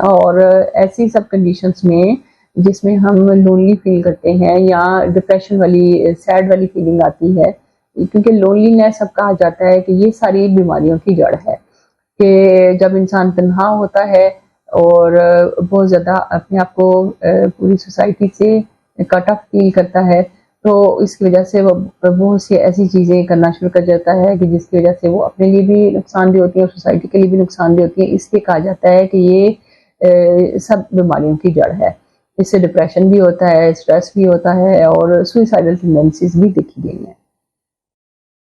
اور ایسی سب کنڈیشنز میں جس میں ہم لونلی فیل کرتے ہیں یا ڈپریشن والی سیڈ والی فیلنگ آتی ہے، کیونکہ لونلینس سب کہا جاتا ہے کہ یہ ساری بیماریوں کی جڑ ہے، کہ جب انسان تنہا ہوتا ہے اور بہت زیادہ اپنے آپ کو پوری سوسائٹی سے کٹ آف فیل کرتا ہے، تو اس کی وجہ سے وہ بہت سی ایسی چیزیں کرنا شروع کر جاتا ہے کہ جس کی وجہ سے وہ اپنے لیے بھی نقصان دہ ہوتی ہیں اور سوسائٹی کے لیے بھی نقصان دہ ہوتی ہیں۔ اس لیے کہا جاتا ہے کہ یہ سب بیماریوں کی جڑ ہے۔ اس سے ڈپریشن بھی ہوتا ہے، اسٹریس بھی ہوتا ہے اور سوئسائڈل ٹینڈنسیز بھی دیکھی گئی ہیں۔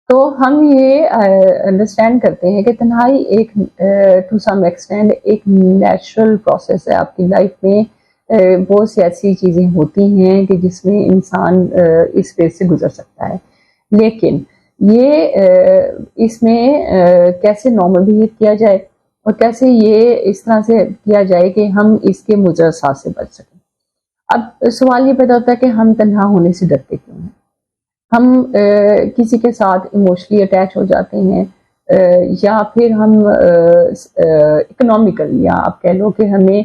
تو ہم یہ انڈرسٹینڈ کرتے ہیں کہ تنہائی ایک ٹو سم ایکسٹینڈ ایک نیچرل پروسیس ہے آپ کی لائف میں۔ بہت سی ایسی چیزیں ہوتی ہیں کہ جس میں انسان اس فیز سے گزر سکتا ہے، لیکن یہ اس میں کیسے نارمل بہیو کیا جائے اور کیسے یہ اس طرح سے کیا جائے کہ ہم اس کے مضر اثرات سے بچ سکیں۔ اب سوال یہ پیدا ہوتا ہے کہ ہم تنہا ہونے سے ڈرتے کیوں ہیں؟ ہم کسی کے ساتھ ایموشنلی اٹیچ ہو جاتے ہیں، یا پھر ہم اکنامیکل، یا آپ کہہ لو کہ ہمیں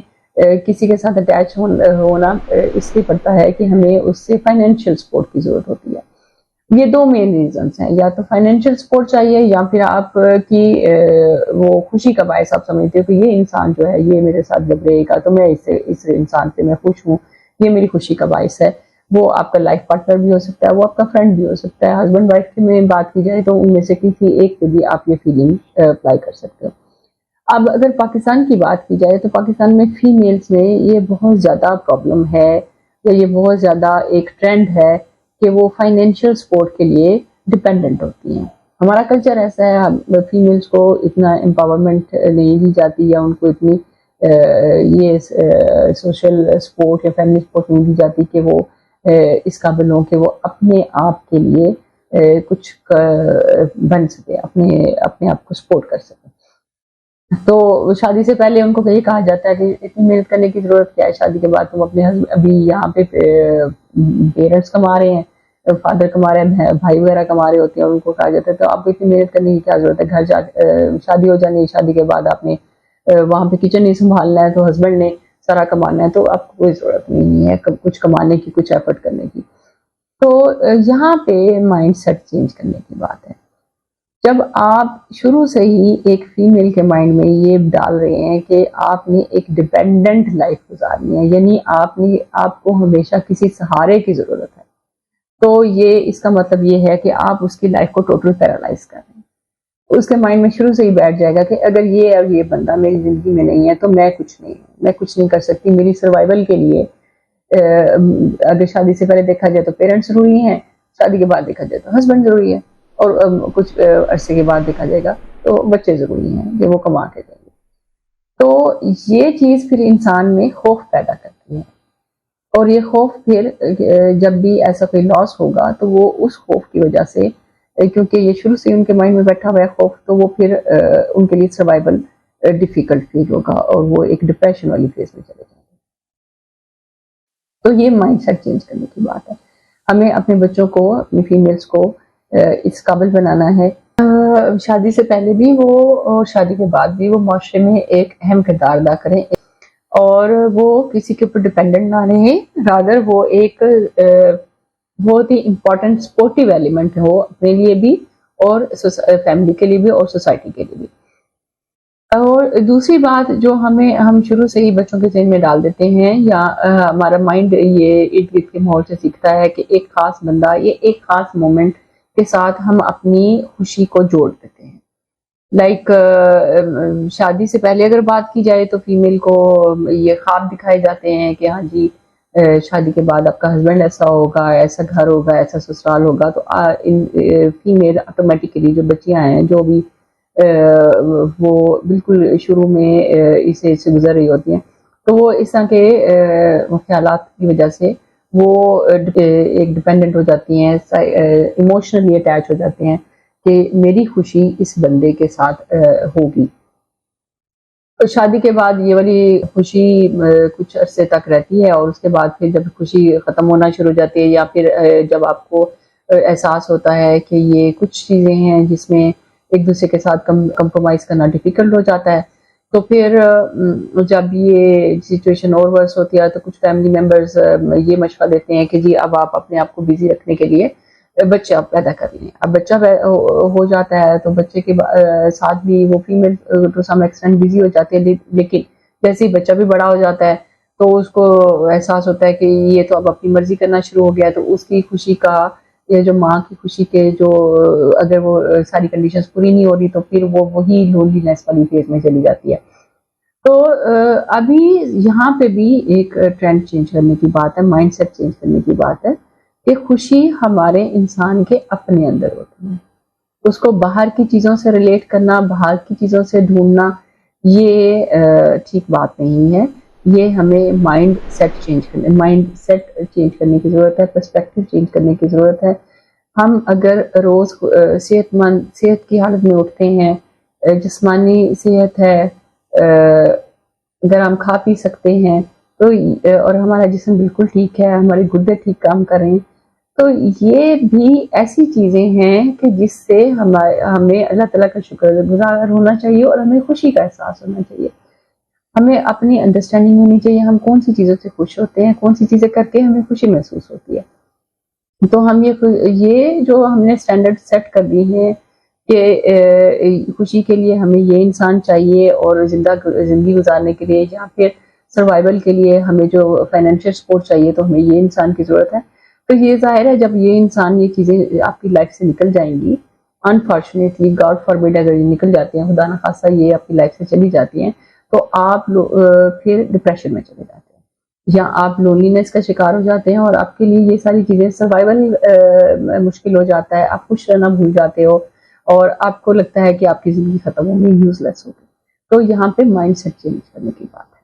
کسی کے ساتھ اٹیچ ہونا اس لیے پڑتا ہے کہ ہمیں اس سے فائنینشیل سپورٹ کی ضرورت ہوتی ہے۔ یہ دو مین ریزنس ہیں، یا تو فائنینشیل سپورٹ چاہیے یا پھر آپ کی وہ خوشی کا باعث آپ سمجھتے ہو کہ یہ انسان جو ہے یہ میرے ساتھ جب رہے گا تو میں اس انسان سے میں خوش ہوں، یہ میری خوشی کا باعث ہے۔ وہ آپ کا لائف پارٹنر بھی ہو سکتا ہے، وہ آپ کا فرینڈ بھی ہو سکتا ہے، ہسبینڈ وائف کی میں بات کی جائے تو ان میں سے کسی ایک پہ بھی آپ یہ فیلنگ اپلائی کر سکتے ہو۔ اب اگر پاکستان کی بات کی جائے تو پاکستان میں فیمیلز میں یہ بہت زیادہ پرابلم ہے، یا یہ بہت زیادہ ایک ٹرینڈ ہے کہ وہ فائنینشیل سپورٹ کے لیے ڈپینڈنٹ ہوتی ہیں۔ ہمارا کلچر ایسا ہے، فیمیلز کو اتنا امپاورمنٹ نہیں دی جاتی یا ان کو اتنی یہ سوشل سپورٹ یا فیملی سپورٹ نہیں دی جاتی کہ وہ اس قابل ہوں کہ وہ اپنے آپ کے لیے کچھ بن سکے، اپنے آپ کو سپورٹ کر سکے۔ تو شادی سے پہلے ان کو یہ کہا جاتا ہے کہ اتنی محنت کرنے کی ضرورت کیا ہے، شادی کے بعد تم اپنے ابھی یہاں پہ پیرنٹس کما رہے ہیں، فادر کما رہے ہیں، بھائی وغیرہ کما رہے ہوتے ہیں، اور ان کو کہا جاتا ہے تو آپ کو اتنی محنت کرنے کی کیا ضرورت ہے، گھر جا شادی ہو جانی ہے، شادی کے بعد آپ نے وہاں پہ کچن نہیں سنبھالنا ہے تو ہسبینڈ نے سارا کمانا ہے، تو آپ کو کوئی ضرورت نہیں ہے کچھ کمانے کی، کچھ ایفرٹ کرنے کی۔ تو یہاں پہ مائنڈ سیٹ چینج کرنے کی بات ہے۔ جب آپ شروع سے ہی ایک فیمیل کے مائنڈ میں یہ ڈال رہے ہیں کہ آپ نے ایک ڈیپینڈنٹ لائف گزارنی ہے، یعنی آپ کو ہمیشہ کسی سہارے کی ضرورت ہے، تو یہ اس کا مطلب یہ ہے کہ آپ اس کی لائف کو ٹوٹل پیرالائز کر رہے ہیں۔ اس کے مائنڈ میں شروع سے ہی بیٹھ جائے گا کہ اگر یہ اور یہ بندہ میری زندگی میں نہیں ہے تو میں کچھ نہیں کر سکتی۔ میری سروائیول کے لیے اگر شادی سے پہلے دیکھا جائے تو پیرنٹس ضروری ہیں، شادی کے بعد دیکھا جائے تو ہسبینڈ ضروری ہے، اور کچھ عرصے کے بعد دیکھا جائے گا تو بچے ضروری ہیں کہ وہ کما کے دیں گے۔ تو یہ چیز پھر انسان میں خوف پیدا کرتی ہے، اور یہ خوف پھر جب بھی ایسا کوئی لاس ہوگا تو وہ اس خوف کی وجہ سے، کیونکہ یہ شروع سے ان کے مائنڈ میں بیٹھا ہوا ہے خوف، تو وہ پھر ان کے لیے سروائیول ڈیفیکلٹ فیل ہوگا اور وہ ایک ڈپریشن والی فیز میں چلے جائیں گے۔ تو یہ مائنڈ سیٹ چینج کرنے کی بات ہے۔ ہمیں اپنے بچوں کو، اپنی فیمیلز کو اس قابل بنانا ہے شادی سے پہلے بھی وہ اور شادی کے بعد بھی وہ معاشرے میں ایک اہم کردار ادا کریں، اور وہ کسی کے اوپر ڈپینڈنٹ نہ رہیں، رادر وہ ایک بہت ہی امپورٹنٹ سپورٹیو ایلیمنٹ ہو اپنے لیے بھی اور فیملی کے لیے بھی اور سوسائٹی کے لیے بھی۔ اور دوسری بات جو ہم شروع سے ہی بچوں کے ذہن میں ڈال دیتے ہیں، یا ہمارا مائنڈ یہ ارد گرد کے ماحول سے سیکھتا ہے کہ ایک خاص بندہ یا ایک خاص مومنٹ کے ساتھ ہم اپنی خوشی کو جوڑ دیتے ہیں۔ لائک شادی سے پہلے اگر بات کی جائے تو فیمیل کو یہ خواب دکھائے جاتے ہیں کہ ہاں جی شادی کے بعد آپ کا ہسبینڈ ایسا ہوگا، ایسا گھر ہوگا، ایسا سسرال ہوگا، تو فیمیل آٹومیٹکلی جو بچیاں ہیں جو بھی وہ بالکل شروع میں اسے گزر رہی ہوتی ہیں، تو وہ اس طرح کے خیالات کی وجہ سے وہ ایک ڈیپینڈنٹ ہو جاتی ہیں، ایموشنلی اٹیچ ہو جاتے ہیں کہ میری خوشی اس بندے کے ساتھ ہوگی۔ شادی کے بعد یہ والی خوشی کچھ عرصے تک رہتی ہے، اور اس کے بعد پھر جب خوشی ختم ہونا شروع ہو جاتی ہے، یا پھر جب آپ کو احساس ہوتا ہے کہ یہ کچھ چیزیں ہیں جس میں ایک دوسرے کے ساتھ کمپرومائز کرنا ڈیفیکلٹ ہو جاتا ہے، تو پھر جب یہ سچویشن اور ورس ہوتی ہے تو کچھ فیملی ممبرز یہ مشورہ دیتے ہیں کہ جی اب آپ اپنے آپ کو بزی رکھنے کے لیے بچہ پیدا کر لیں. اب بچہ ہو جاتا ہے تو بچے کے ساتھ بھی وہ female to some extent busy ہو جاتے ہیں، لیکن جیسے ہی بچہ بھی بڑا ہو جاتا ہے تو اس کو احساس ہوتا ہے کہ یہ تو اب اپنی مرضی کرنا شروع ہو گیا، تو اس کی خوشی کا یا جو ماں کی خوشی کے جو اگر وہ ساری کنڈیشنز پوری نہیں ہو رہی تو پھر وہ وہی لونلینس والی فیز میں چلی جاتی ہے. تو ابھی یہاں پہ بھی ایک ٹرینڈ چینج کرنے کی بات ہے، مائنڈ سیٹ چینج کرنے کی بات ہے کہ خوشی ہمارے انسان کے اپنے اندر ہوتی ہے. اس کو باہر کی چیزوں سے ریلیٹ کرنا، باہر کی چیزوں سے ڈھونڈنا، یہ ٹھیک بات نہیں ہے. یہ ہمیں مائنڈ سیٹ چینج کرنے کی ضرورت ہے، پرسپیکٹو چینج کرنے کی ضرورت ہے. ہم اگر روز صحت کی حالت میں اٹھتے ہیں، جسمانی صحت ہے، اگر ہم کھا پی سکتے ہیں تو اور ہمارا جسم بالکل ٹھیک ہے، ہمارے گردے ٹھیک کام کر رہے ہیں، تو یہ بھی ایسی چیزیں ہیں کہ جس سے ہمیں اللہ تعالیٰ کا شکر گزار ہونا چاہیے اور ہمیں خوشی کا احساس ہونا چاہیے. ہمیں اپنی انڈرسٹینڈنگ ہونی چاہیے ہم کون سی چیزوں سے خوش ہوتے ہیں، کون سی چیزیں کر کے ہمیں خوشی محسوس ہوتی ہے. تو ہم یہ جو ہم نے اسٹینڈرڈ سیٹ کر دی ہیں کہ خوشی کے لیے ہمیں یہ انسان چاہیے اور زندگی گزارنے کے لیے یا پھر سروائیول کے لیے ہمیں جو فائنینشیل سپورٹ چاہیے تو ہمیں یہ انسان کی ضرورت ہے. تو یہ ظاہر ہے جب یہ انسان یہ چیزیں آپ کی لائف سے نکل جائیں گی، انفارچونیٹلی گاڈ فاربڈ اگر یہ نکل جاتے ہیں، خدا نخواستہ یہ آپ کی لائف سے چلی جاتی ہیں، تو آپ پھر ڈپریشن میں چلے جاتے ہیں یا آپ لونلینس کا شکار ہو جاتے ہیں اور آپ کے لیے یہ ساری چیزیں سروائیول مشکل ہو جاتا ہے. آپ خوش رہنا بھول جاتے ہو اور آپ کو لگتا ہے کہ آپ کی زندگی ختم ہو گئی، یوز لیس ہو گئی. تو یہاں پہ مائنڈ سیٹ چینج کرنے کی بات ہے.